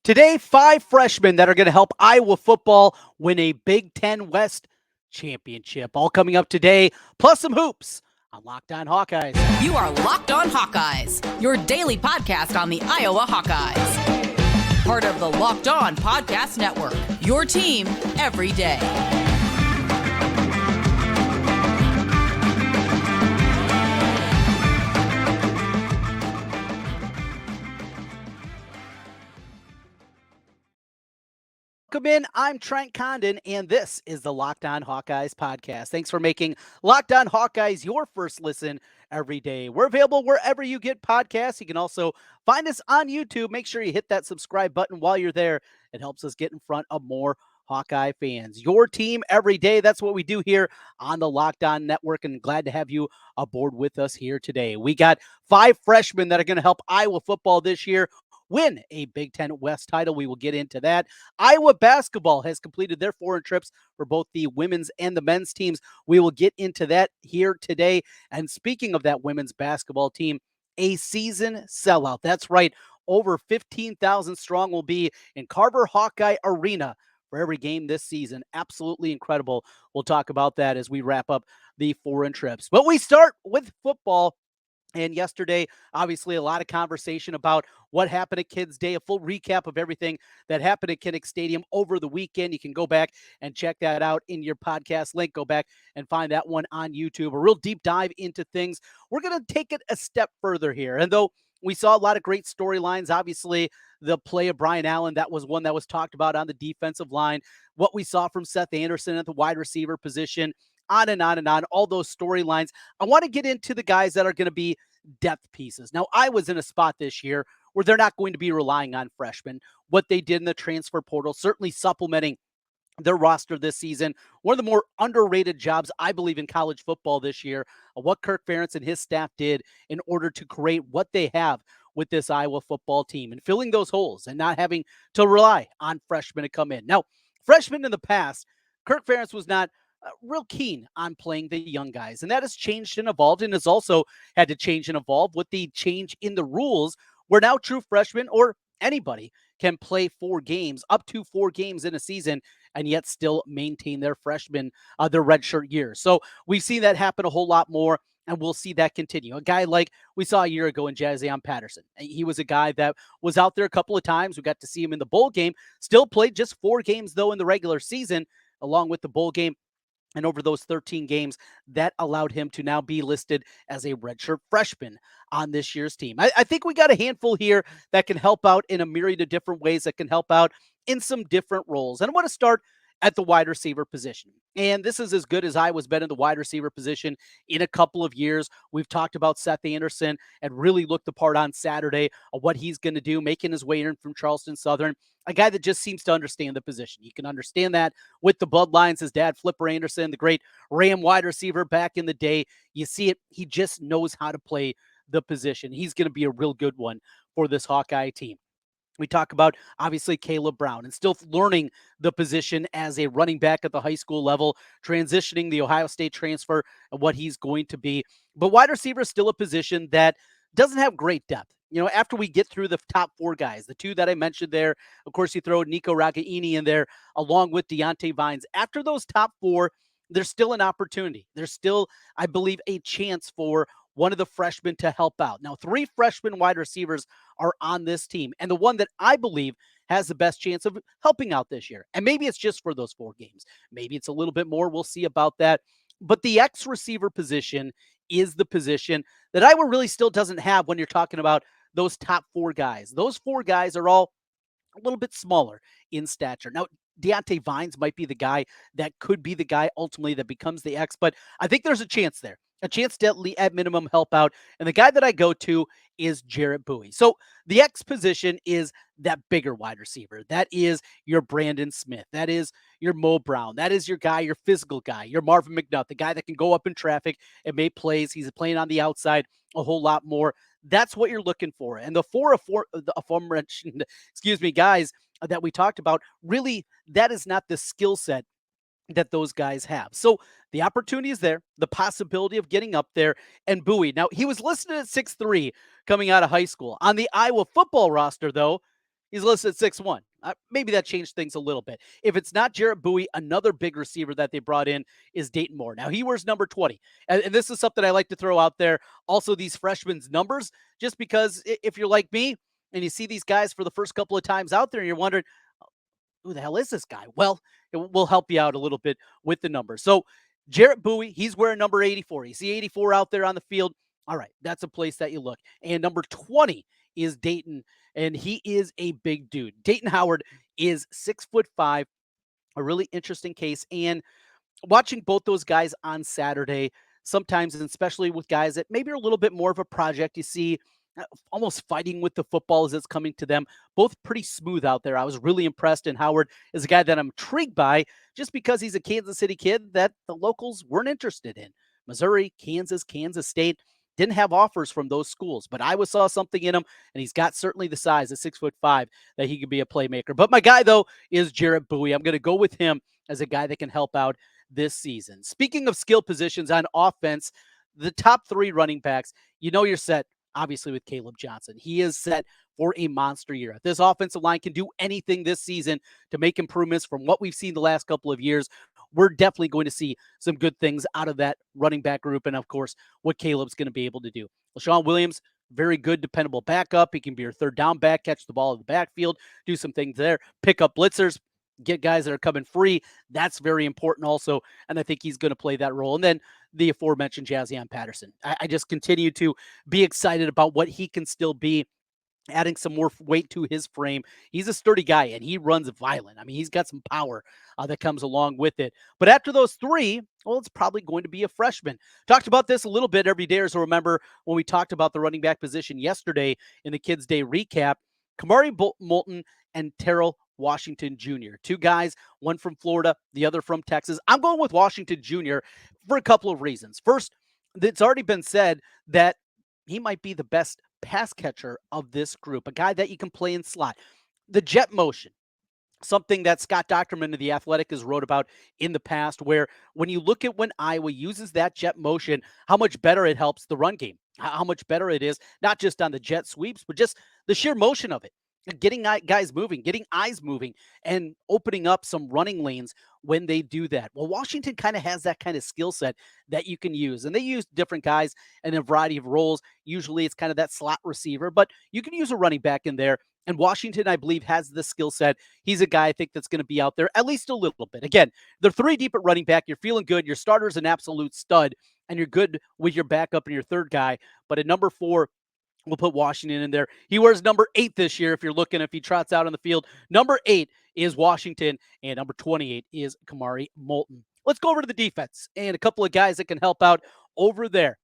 Today, 5 freshmen that are going to help Iowa football win a Big Ten West championship. All coming up today, plus some hoops on Locked On Hawkeyes. You are Locked On Hawkeyes, your daily podcast on the Iowa Hawkeyes. Part of the Locked On Podcast Network, your team every day. Welcome in. I'm Trent Condon, and this is the Locked On Hawkeyes podcast. Thanks for making Locked On Hawkeyes your first listen every day. We're available wherever you get podcasts. You can also find us on YouTube. Make sure you hit that subscribe button while you're there. It helps us get in front of more Hawkeye fans. Your team every day. That's what we do here on the Locked On Network, and glad to have you aboard with us here today. We got 5 freshmen that are going to help Iowa football this year win a Big Ten West title. We will get into that. Iowa basketball has completed their foreign trips for both the women's and the men's teams. We will get into that here today. And speaking of that women's basketball team, a season sellout. That's right. Over 15,000 strong will be in Carver Hawkeye Arena for every game this season. Absolutely incredible. We'll talk about that as we wrap up the foreign trips. But we start with football. And yesterday, obviously, a lot of conversation about what happened at Kids Day, a full recap of everything that happened at Kinnick Stadium over the weekend. You can go back and check that out in your podcast link. Go back and find that one on YouTube. A real deep dive into things. We're going to take it a step further here. And though we saw a lot of great storylines, obviously, the play of Brian Allen, that was one that was talked about on the defensive line. What we saw from Seth Anderson at the wide receiver position, on and on and on, all those storylines. I want to get into the guys that are going to be depth pieces. Now, I was in a spot this year where they're not going to be relying on freshmen. What they did in the transfer portal, certainly supplementing their roster this season. One of the more underrated jobs, I believe, in college football this year, what Kirk Ferentz and his staff did in order to create what they have with this Iowa football team and filling those holes and not having to rely on freshmen to come in. Now, freshmen in the past, Kirk Ferentz was not real keen on playing the young guys. And that has changed and evolved, and has also had to change and evolve with the change in the rules where now true freshmen or anybody can play 4 games, up to 4 games in a season, and yet still maintain their freshman, their redshirt year. So we've seen that happen a whole lot more, and we'll see that continue. A guy like we saw a year ago in Jazion Patterson. He was a guy that was out there a couple of times. We got to see him in the bowl game, still played just 4 games, though, in the regular season, along with the bowl game. And over those 13 games, that allowed him to now be listed as a redshirt freshman on this year's team. I think we got a handful here that can help out in a myriad of different ways, that can help out in some different roles. And I want to start at the wide receiver position. And this is as good as Iowa's been in the wide receiver position in a couple of years. We've talked about Seth Anderson and really looked the part on Saturday of what he's going to do, making his way in from Charleston Southern. A guy that just seems to understand the position. You can understand that with the bloodlines. His dad, Flipper Anderson, the great Ram wide receiver back in the day. You see it. He just knows how to play the position. He's going to be a real good one for this Hawkeye team. We talk about, obviously, Caleb Brown and still learning the position as a running back at the high school level, transitioning the Ohio State transfer and what he's going to be. But wide receiver is still a position that doesn't have great depth. You know, after we get through the top 4 guys, the 2 that I mentioned there, of course, you throw Nico Ragaini in there along with Deontay Vines. After those top 4, there's still an opportunity. There's still, I believe, a chance for one of the freshmen to help out. Now, 3 freshman wide receivers are on this team, and the one that I believe has the best chance of helping out this year. And maybe it's just for those 4 games. Maybe it's a little bit more. We'll see about that. But the X receiver position is the position that Iowa really still doesn't have when you're talking about those top 4 guys. Those 4 guys are all a little bit smaller in stature. Now, Deontay Vines might be the guy that could be the guy ultimately that becomes the X, but I think there's a chance there. A chance to at minimum help out. And the guy that I go to is Jarrett Bowie. So the X position is that bigger wide receiver. That is your Brandon Smith. That is your Mo Brown. That is your guy, your physical guy, your Marvin McNutt, the guy that can go up in traffic and make plays. He's playing on the outside a whole lot more. That's what you're looking for. And the aforementioned, guys that we talked about, really, that is not the skill set that those guys have. So the opportunity is there, the possibility of getting up there. And Bowie, now he was listed at 6'3" coming out of high school. On the Iowa football roster, though, He's listed at 6'1". Maybe that changed things a little bit. If it's not Jarrett Bowie, another big receiver that they brought in is Dayton Moore. Now, he wears number 20. And this is something I like to throw out there. Also, these freshmen' numbers, just because if you're like me and you see these guys for the first couple of times out there and you're wondering, who the hell is this guy? Well, it will help you out a little bit with the numbers. So, Jarrett Bowie, he's wearing number 84. You see 84 out there on the field. All right, that's a place that you look. And number 20 is Dayton, and he is a big dude. Dayton Howard is 6'5", a really interesting case. And watching both those guys on Saturday, sometimes, and especially with guys that maybe are a little bit more of a project, you see almost fighting with the football as it's coming to them. Both pretty smooth out there. I was really impressed, and Howard is a guy that I'm intrigued by just because he's a Kansas City kid that the locals weren't interested in. Missouri, Kansas, Kansas State didn't have offers from those schools, but Iowa saw something in him, and he's got certainly the size at 6'5" that he could be a playmaker. But my guy, though, is Jarrett Bowie. I'm going to go with him as a guy that can help out this season. Speaking of skill positions on offense, the top three running backs, you're set, obviously, with Caleb Johnson. He is set for a monster year. If this offensive line can do anything this season to make improvements from what we've seen the last couple of years, we're definitely going to see some good things out of that running back group. And of course, what Caleb's going to be able to do. LaShawn Williams, very good, dependable backup. He can be your third down back, catch the ball in the backfield, do some things there, pick up blitzers, get guys that are coming free. That's very important also. And I think he's going to play that role. And then the aforementioned Jazion Patterson. I just continue to be excited about what he can still be, adding some more weight to his frame. He's a sturdy guy, and he runs violent. I mean, he's got some power that comes along with it. But after those three, well, it's probably going to be a freshman. Talked about this a little bit every day. So remember when we talked about the running back position yesterday in the Kids Day recap, Kamari Moulton and Terrell Washington Jr. Two guys, one from Florida, the other from Texas. I'm going with Washington Jr. for a couple of reasons. First, it's already been said that he might be the best pass catcher of this group, a guy that you can play in slot. The jet motion, something that Scott Docterman of The Athletic has wrote about in the past, where when you look at when Iowa uses that jet motion, how much better it helps the run game, how much better it is, not just on the jet sweeps, but just the sheer motion of it. Getting guys moving, getting eyes moving, and opening up some running lanes when they do that. Well, Washington kind of has that kind of skill set that you can use, and they use different guys in a variety of roles. Usually it's kind of that slot receiver, but you can use a running back in there. And Washington, I believe, has the skill set. He's a guy I think that's going to be out there at least a little bit. Again, they're three deep at running back. You're feeling good. Your starter's an absolute stud, and you're good with your backup and your third guy. But at number 4, we'll put Washington in there. He wears number 8 this year. If he trots out on the field, number 8 is Washington, and number 28 is Kamari Moulton. Let's go over to the defense and a couple of guys that can help out over there.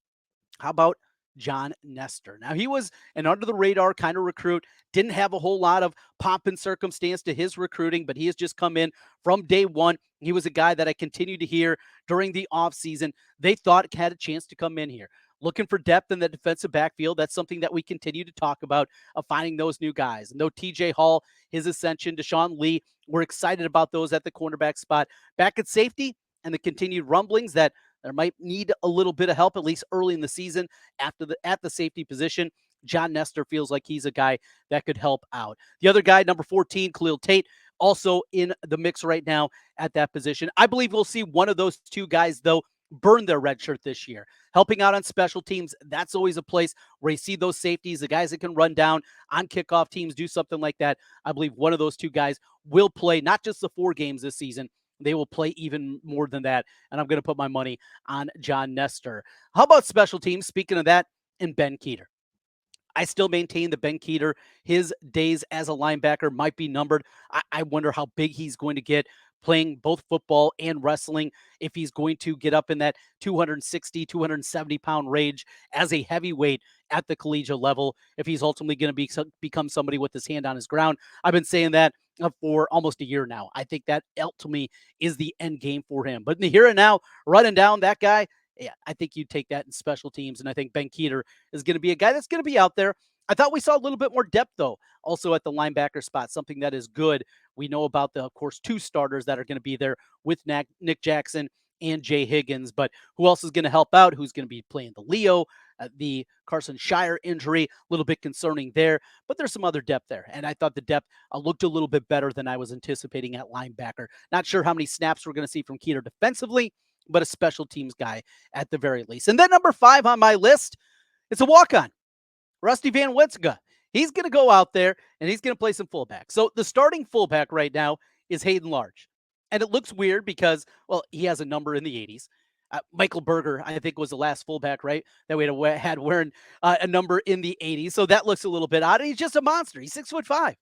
How about John Nestor? Now, he was an under-the-radar kind of recruit, didn't have a whole lot of pomp and circumstance to his recruiting, but he has just come in from day one. He was a guy that I continued to hear during the offseason. They thought had a chance to come in here. Looking for depth in the defensive backfield. That's something that we continue to talk about, of finding those new guys. And though TJ Hall, his ascension, Deshaun Lee, we're excited about those at the cornerback spot. Back at safety, and the continued rumblings that there might need a little bit of help, at least early in the season, at the safety position. John Nestor feels like he's a guy that could help out. The other guy, number 14, Khalil Tate, also in the mix right now at that position. I believe we'll see one of those two guys, though, burn their red shirt this year. Helping out on special teams, that's always a place where you see those safeties, the guys that can run down on kickoff teams, do something like that. I believe one of those two guys will play not just the 4 games this season, they will play even more than that, and I'm going to put my money on John Nestor. How about special teams? Speaking of that, and Ben Keeter. I still maintain that Ben Keeter, his days as a linebacker might be numbered. I wonder how big he's going to get playing both football and wrestling, if he's going to get up in that 260, 270-pound range as a heavyweight at the collegiate level, if he's ultimately going to become somebody with his hand on his ground. I've been saying that for almost a year now. I think that ultimately is the end game for him. But in the here and now, running down that guy, yeah, I think you'd take that in special teams. And I think Ben Keeter is going to be a guy that's going to be out there. I thought we saw a little bit more depth, though, also at the linebacker spot, something that is good. We know about of course, 2 starters that are going to be there with Nick Jackson and Jay Higgins. But who else is going to help out? Who's going to be playing the Leo? The Carson Shire injury, a little bit concerning there, but there's some other depth there. And I thought the depth looked a little bit better than I was anticipating at linebacker. Not sure how many snaps we're going to see from Keeter defensively, but a special teams guy at the very least. And then number 5 on my list, it's a walk-on, Rusty Van Witziga. He's going to go out there and he's going to play some fullback. So the starting fullback right now is Hayden Large. And it looks weird because, well, he has a number in the 80s. Michael Berger, I think, was the last fullback, right, that we had wearing a number in the 80s. So that looks a little bit odd. He's just a monster. He's 6'5".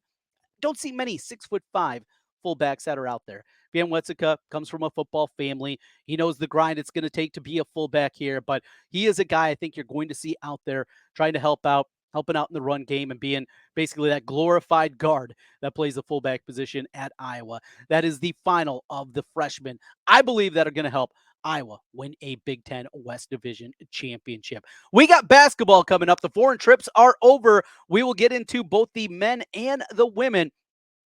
Don't see many 6'5" fullbacks that are out there. Van Wetzica comes from a football family. He knows the grind it's going to take to be a fullback here, but he is a guy I think you're going to see out there trying to helping out in the run game and being basically that glorified guard that plays the fullback position at Iowa. That is the final of the freshmen, I believe, that are going to help Iowa win a Big Ten West Division championship. We got basketball coming up. The foreign trips are over. We will get into both the men and the women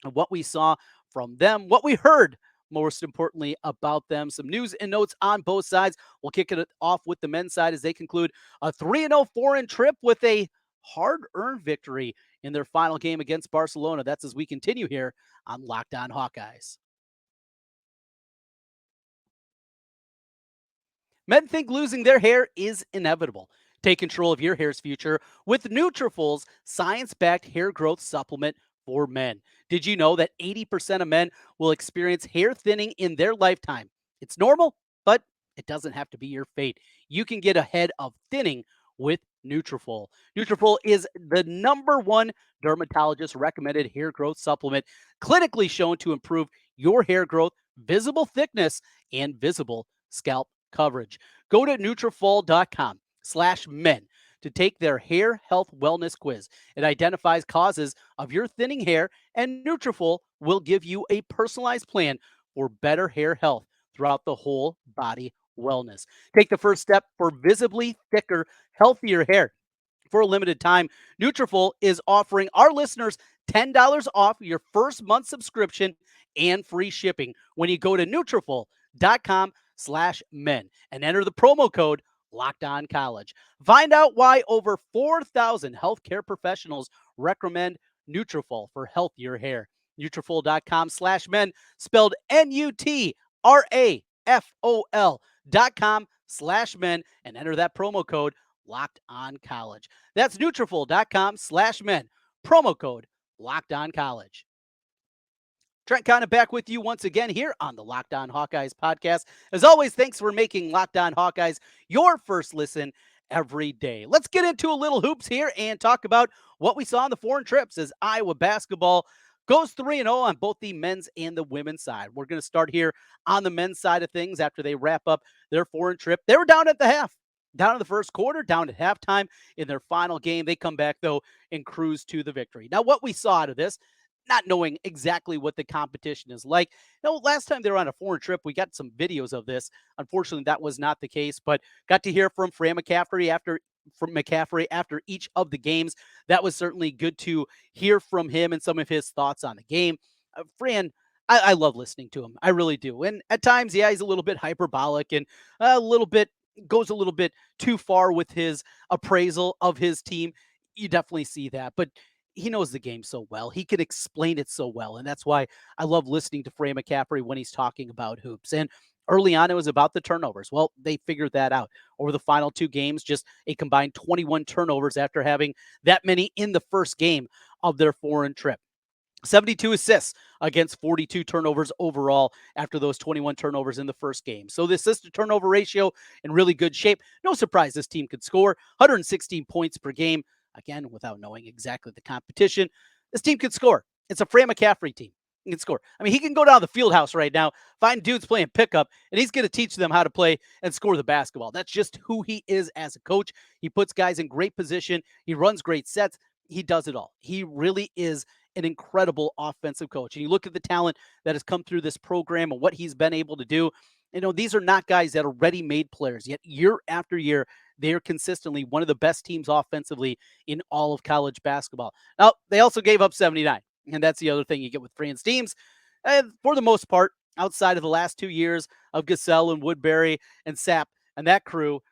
and what we saw from them, what we heard, most importantly, about them. Some news and notes on both sides. We'll kick it off with the men's side as they conclude a 3-0 foreign trip with a hard-earned victory in their final game against Barcelona. That's as we continue here on Locked On Hawkeyes. Men think losing their hair is inevitable. Take control of your hair's future with Nutrafol's science-backed hair growth supplement for men. Did you know that 80% of men will experience hair thinning in their lifetime? It's normal, but it doesn't have to be your fate. You can get ahead of thinning with Nutrafol. Nutrafol is the #1 dermatologist recommended hair growth supplement, clinically shown to improve your hair growth, visible thickness, and visible scalp coverage. Go to Nutrafol.com/men to take their hair health wellness quiz. It identifies causes of your thinning hair, and Nutrafol will give you a personalized plan for better hair health throughout the whole body wellness. Take the first step for visibly thicker, healthier hair. For a limited time, Nutrafol is offering our listeners $10 off your first month subscription and free shipping when you go to Nutrafol.com/men and enter the promo code Locked On College. Find out why over 4,000 healthcare professionals recommend Nutrafol for healthier hair. Nutrafol.com/men, spelled Nutrafol.com/men, and enter that promo code Locked On College. That's Nutrafol.com/men, promo code Locked On College. Trent Condon back with you once again here on the Locked On Hawkeyes podcast. As always, thanks for making Locked On Hawkeyes your first listen every day. Let's get into a little hoops here and talk about what we saw on the foreign trips as Iowa basketball goes 3-0 on both the men's and the women's side. We're going to start here on the men's side of things after they wrap up their foreign trip. They were down at the half, down in the first quarter, down at halftime in their final game. They come back, though, and cruise to the victory. Now, what we saw out of this, not knowing exactly what the competition is like. Last time they were on a foreign trip, we got some videos of this. Unfortunately, that was not the case, but got to hear from Fran McCaffrey after each of the games. That was certainly good to hear from him and some of his thoughts on the game. Fran, I love listening to him. I really do. And at times, yeah, he's a little bit hyperbolic and goes a little bit too far with his appraisal of his team. You definitely see that, but he knows the game so well. He can explain it so well. And that's why I love listening to Fran McCaffrey when he's talking about hoops. And early on, it was about the turnovers. Well, they figured that out. Over the final 2 games, just a combined 21 turnovers after having that many in the first game of their foreign trip. 72 assists against 42 turnovers overall after those 21 turnovers in the first game. So the assist to turnover ratio in really good shape. No surprise this team could score 116 points per game. Again, without knowing exactly the competition, this team can score. It's a Fran McCaffrey team. He can score. I mean, he can go down the field house right now, find dudes playing pickup, and he's going to teach them how to play and score the basketball. That's just who he is as a coach. He puts guys in great position. He runs great sets. He does it all. He really is an incredible offensive coach. And you look at the talent that has come through this program and what he's been able to do. These are not guys that are ready-made players, yet year after year, they're consistently one of the best teams offensively in all of college basketball. Now, they also gave up 79, and that's the other thing you get with Fran's teams. For the most part, outside of the last 2 years of Gasell and Woodbury and Sapp and that crew,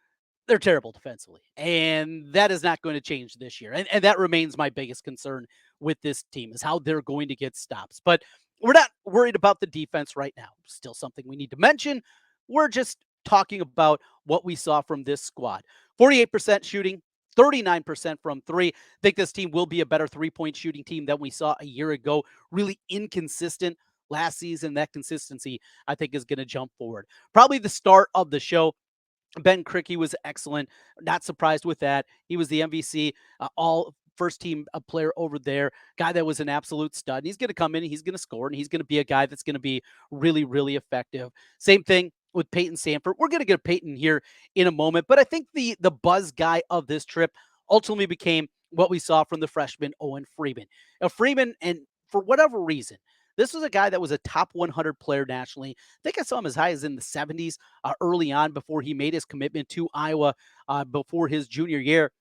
they're terrible defensively. And that is not going to change this year. And that remains my biggest concern with this team is how they're going to get stops. But we're not worried about the defense right now. Still something we need to mention. We're just talking about what we saw from this squad. 48% shooting, 39% from three. I think this team will be a better 3-point shooting team than we saw a year ago. Really inconsistent last season. That consistency, I think, is going to jump forward. Probably the start of the show. Ben Krikke was excellent. Not surprised with that. He was the MVC, all first team player over there, guy that was an absolute stud. And he's going to come in and he's going to score and he's going to be a guy that's going to be really, really effective. Same thing with Peyton Sandfort. We're going to get Peyton here in a moment, but I think the buzz guy of this trip ultimately became what we saw from the freshman Owen Freeman. Now, Freeman, and for whatever reason, this was a guy that was a top 100 player nationally. I think I saw him as high as in the 70s early on before he made his commitment to Iowa before his junior year.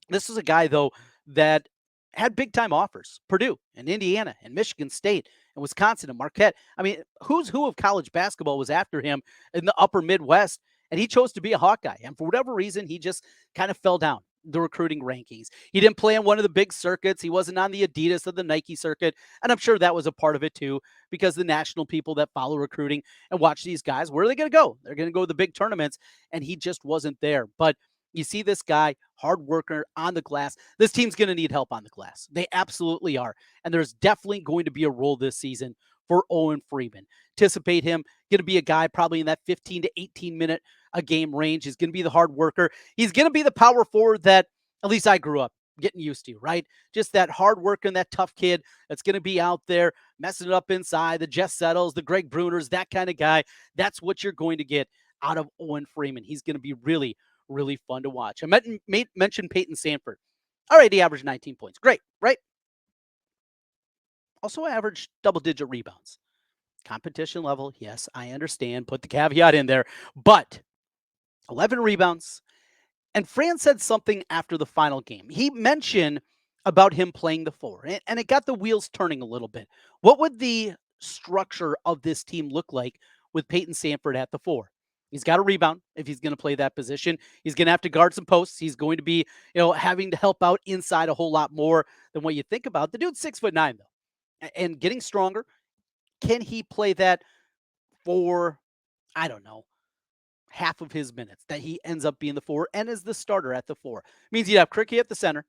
This was a guy, though, that had big time offers. Purdue and Indiana and Michigan State and Wisconsin and Marquette. I mean, who's who of college basketball was after him in the upper Midwest, and he chose to be a Hawkeye. And for whatever reason, he just kind of fell down the recruiting rankings. He didn't play on one of the big circuits. He wasn't on the Adidas or the Nike circuit. And I'm sure that was a part of it too, because the national people that follow recruiting and watch these guys, where are they going to go? They're going to go to the big tournaments. And he just wasn't there. But you see this guy, hard worker on the glass. This team's going to need help on the glass. They absolutely are. And there's definitely going to be a role this season for Owen Freeman. Anticipate him going to be a guy probably in that 15 to 18 minute a game range. He's going to be the hard worker. He's going to be the power forward that at least I grew up getting used to, right? Just that hard worker and that tough kid that's going to be out there messing it up inside, the Jess Settles, the Greg Bruners, that kind of guy. That's what you're going to get out of Owen Freeman. He's going to be really, really fun to watch. I mentioned Peyton Sandfort. All right, he averaged 19 points. Great, right? Also averaged double-digit rebounds. Competition level, yes, I understand. Put the caveat in there. But 11 rebounds. And Fran said something after the final game. He mentioned about him playing the four, and it got the wheels turning a little bit. What would the structure of this team look like with Peyton Sandfort at the four? He's got to rebound if he's going to play that position. He's going to have to guard some posts. He's going to be, having to help out inside a whole lot more than what you think about. The dude's 6'9", though, and getting stronger. Can he play that for, I don't know, half of his minutes that he ends up being the four and is the starter at the four? Means you'd have Krikke at the center,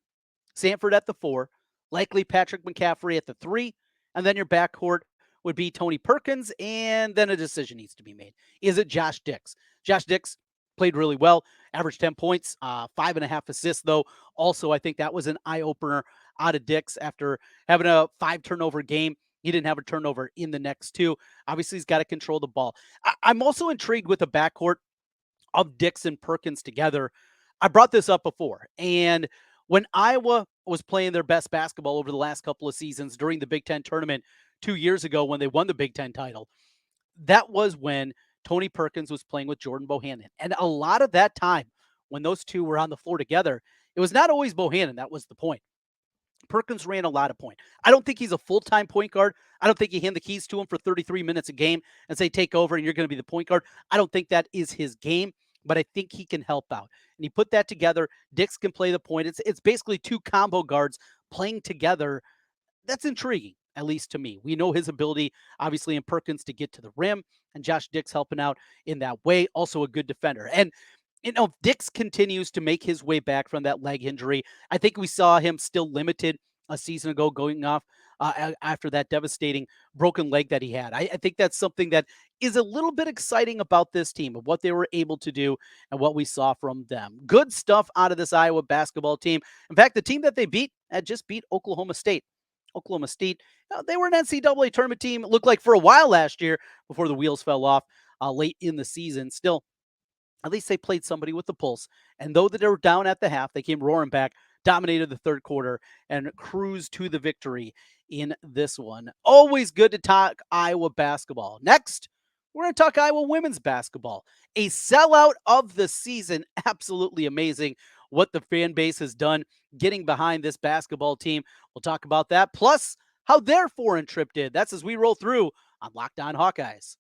Sandfort at the four, likely Patrick McCaffrey at the three, and then your backcourt would be Tony Perkins, and then a decision needs to be made. Is it Josh Dix? Josh Dix played really well, averaged 10 points, 5.5 assists, though. Also, I think that was an eye-opener out of Dix after having a 5-turnover game. He didn't have a turnover in the next two. Obviously, he's got to control the ball. I'm also intrigued with the backcourt of Dix and Perkins together. I brought this up before, and when Iowa was playing their best basketball over the last couple of seasons during the Big Ten tournament 2 years ago when they won the Big Ten title, that was when Tony Perkins was playing with Jordan Bohannon. And a lot of that time when those two were on the floor together, it was not always Bohannon. That was the point. Perkins ran a lot of point. I don't think he's a full-time point guard. I don't think you hand the keys to him for 33 minutes a game and say, take over and you're going to be the point guard. I don't think that is his game, but I think he can help out. And he put that together. Dix can play the point. It's basically two combo guards playing together. That's intriguing, at least to me. We know his ability, obviously, in Perkins to get to the rim, and Josh Dix helping out in that way. Also a good defender. And if Dix continues to make his way back from that leg injury, I think we saw him still limited a season ago going off after that devastating broken leg that he had. I think that's something that is a little bit exciting about this team of what they were able to do and what we saw from them. Good stuff out of this Iowa basketball team. In fact, the team that they beat had just beat Oklahoma State. Oklahoma State, they were an NCAA tournament team. It looked like for a while last year before the wheels fell off late in the season. Still, at least they played somebody with the pulse. And though they were down at the half, they came roaring back, dominated the third quarter, and cruised to the victory in this one. Always good to talk Iowa basketball. Next, we're going to talk Iowa women's basketball. A sellout of the season. Absolutely amazing what the fan base has done getting behind this basketball team. We'll talk about that. Plus, how their foreign trip did. That's as we roll through on Locked On Hawkeyes.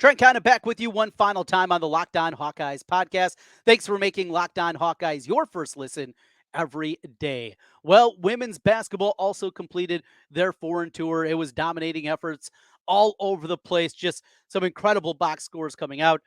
Trent Condon back with you one final time on the Locked On Hawkeyes podcast. Thanks for making Locked On Hawkeyes your first listen every day. Well, women's basketball also completed their foreign tour. It was dominating efforts all over the place. Just some incredible box scores coming out.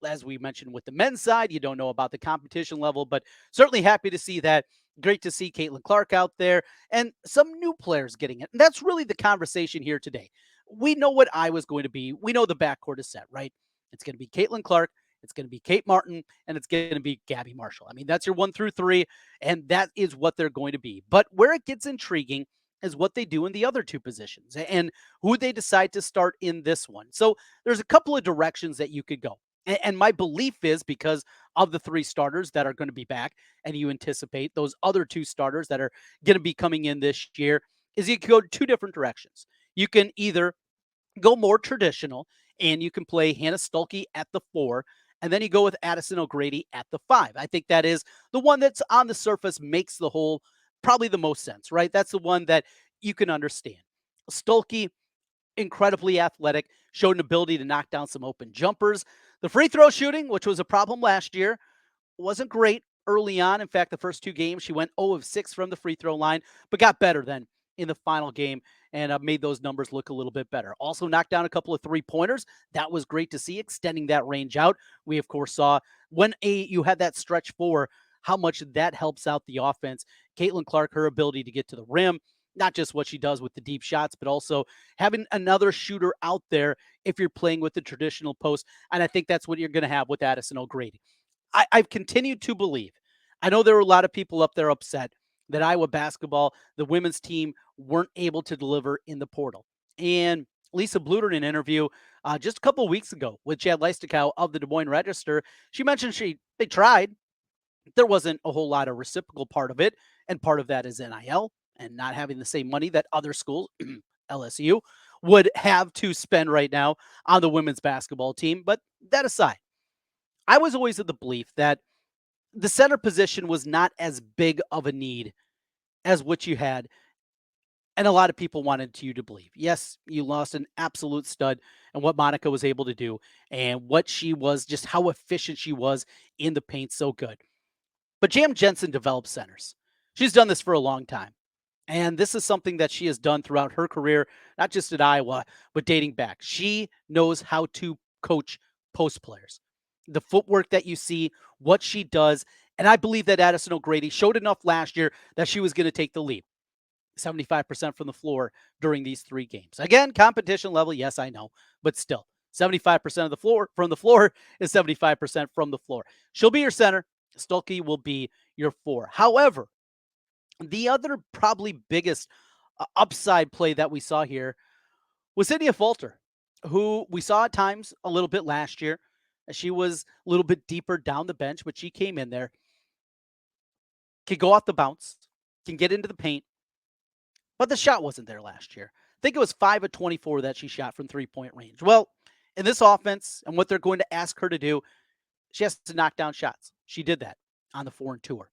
As we mentioned with the men's side, you don't know about the competition level, but certainly happy to see that. Great to see Caitlin Clark out there and some new players getting it. And that's really the conversation here today. We know what I was going to be. We know the backcourt is set, right? It's going to be Caitlin Clark, it's going to be Kate Martin, and it's going to be Gabby Marshall. I mean, that's your 1 through 3, and that is what they're going to be. But where it gets intriguing is what they do in the other two positions and who they decide to start in this one. So there's a couple of directions that you could go. And my belief is because of the 3 starters that are going to be back, and you anticipate those other 2 starters that are going to be coming in this year, is you can go 2 different directions. You can either go more traditional and you can play Hannah Stuelke at the 4, and then you go with Addison O'Grady at the 5. I think that is the one that's on the surface makes the whole probably the most sense, right? That's the one that you can understand. Stuelke, incredibly athletic, showed an ability to knock down some open jumpers. The free throw shooting, which was a problem last year, wasn't great early on. In fact, the first 2 games, she went 0 of 6 from the free throw line, but got better then in the final game and made those numbers look a little bit better. Also knocked down a couple of 3-pointers. That was great to see, extending that range out. We, of course, saw when you had that stretch 4, how much that helps out the offense. Caitlin Clark, her ability to get to the rim, not just what she does with the deep shots, but also having another shooter out there if you're playing with the traditional post. And I think that's what you're going to have with Addison O'Grady. I've continued to believe. I know there were a lot of people up there upset that Iowa basketball, the women's team, weren't able to deliver in the portal. And Lisa Bluter, in an interview just a couple of weeks ago with Chad Leistikow of the Des Moines Register, she mentioned they tried. There wasn't a whole lot of reciprocal part of it, and part of that is NIL and not having the same money that other schools, LSU, would have to spend right now on the women's basketball team. But that aside, I was always of the belief that the center position was not as big of a need as what you had. And a lot of people wanted you to believe. Yes, you lost an absolute stud and what Monica was able to do and what she was, just how efficient she was in the paint. So good. But Jam Jensen develops centers. She's done this for a long time. And this is something that she has done throughout her career, not just at Iowa, but dating back. She knows how to coach post players. The footwork that you see, what she does. And I believe that Addison O'Grady showed enough last year that she was going to take the lead. 75% from the floor during these 3 games. Again, competition level, yes, I know, but still, 75% of the floor from the floor is 75% from the floor. She'll be your center. Stuelke will be your 4. However, the other probably biggest upside play that we saw here was Cydia Falter, who we saw at times a little bit last year. She was a little bit deeper down the bench, but she came in there, can go off the bounce, can get into the paint, but the shot wasn't there last year. I think it was 5 of 24 that she shot from 3-point range. Well, in this offense and what they're going to ask her to do, she has to knock down shots. She did that on the foreign tour.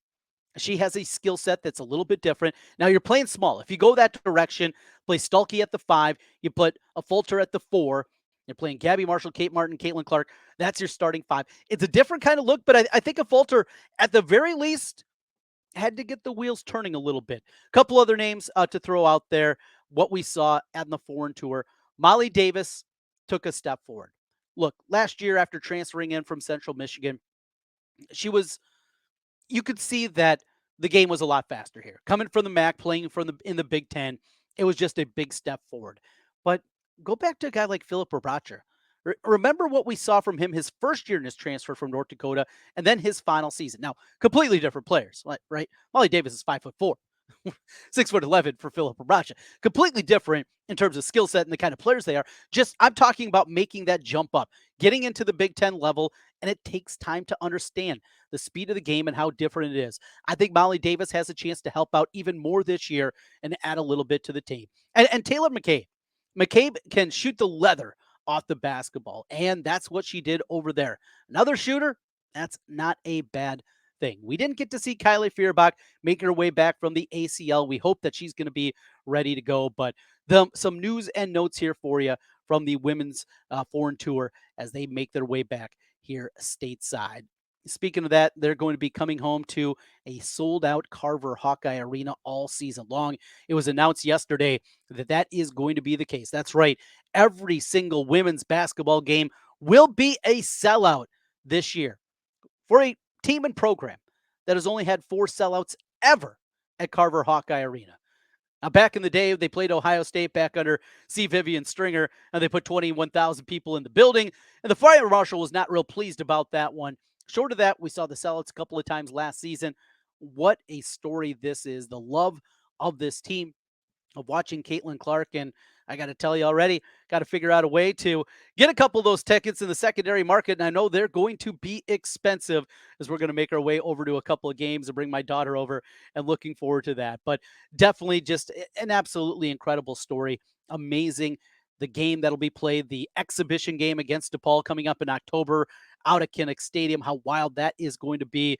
She has a skill set that's a little bit different. Now you're playing small. If you go that direction, play Stuelke at the 5, you put a Falter at the 4, you're playing Gabby Marshall, Kate Martin, Caitlin Clark. That's your starting 5. It's a different kind of look, but I think a Falter, at the very least, had to get the wheels turning a little bit. A couple other names to throw out there. What we saw at the foreign tour, Molly Davis took a step forward. Look, last year after transferring in from Central Michigan, you could see that the game was a lot faster here. Coming from the MAC, playing in the Big Ten, it was just a big step forward. But go back to a guy like Philip Robracher. Remember what we saw from him his first year in his transfer from North Dakota, and then his final season. Now, completely different players, right? Molly Davis is 5'4", 6'11" for Philip Robracha. Completely different in terms of skill set and the kind of players they are. Just I'm talking about making that jump up, getting into the Big Ten level, and it takes time to understand the speed of the game and how different it is. I think Molly Davis has a chance to help out even more this year and add a little bit to the team. And Taylor McCabe. McCabe can shoot the leather off the basketball, and that's what she did over there. Another shooter, that's not a bad thing. We didn't get to see Kylie Feuerbach make her way back from the ACL. We hope that she's going to be ready to go, but some news and notes here for you from the women's foreign tour as they make their way back here stateside. Speaking of that, they're going to be coming home to a sold out Carver Hawkeye Arena all season long. It was announced yesterday that that is going to be the case. That's right. Every single women's basketball game will be a sellout this year for a team and program that has only had 4 sellouts ever at Carver Hawkeye Arena. Now, back in the day, they played Ohio State back under C. Vivian Stringer, and they put 21,000 people in the building. And the fire marshal was not real pleased about that one. Short of that, we saw the sellouts a couple of times last season. What a story this is. The love of this team, of watching Caitlin Clark. And I got to tell you already, got to figure out a way to get a couple of those tickets in the secondary market. And I know they're going to be expensive as we're going to make our way over to a couple of games and bring my daughter over, and looking forward to that. But definitely just an absolutely incredible story. Amazing. The game that'll be played, the exhibition game against DePaul coming up in October out at Kinnick Stadium, how wild that is going to be.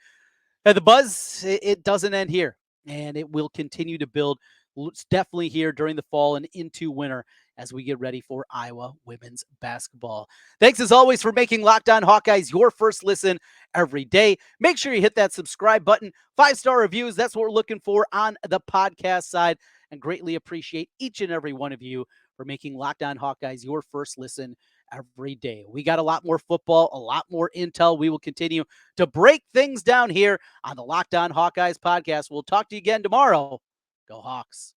And the buzz, it doesn't end here, and it will continue to build. It's definitely here during the fall and into winter as we get ready for Iowa women's basketball. Thanks as always for making Locked On Hawkeyes your first listen every day. Make sure you hit that subscribe button, 5-star reviews. That's what we're looking for on the podcast side, and greatly appreciate each and every one of you for making Locked On Hawkeyes your first listen every day. We got a lot more football, a lot more intel. We will continue to break things down here on the Locked On Hawkeyes podcast. We'll talk to you again tomorrow. Go Hawks.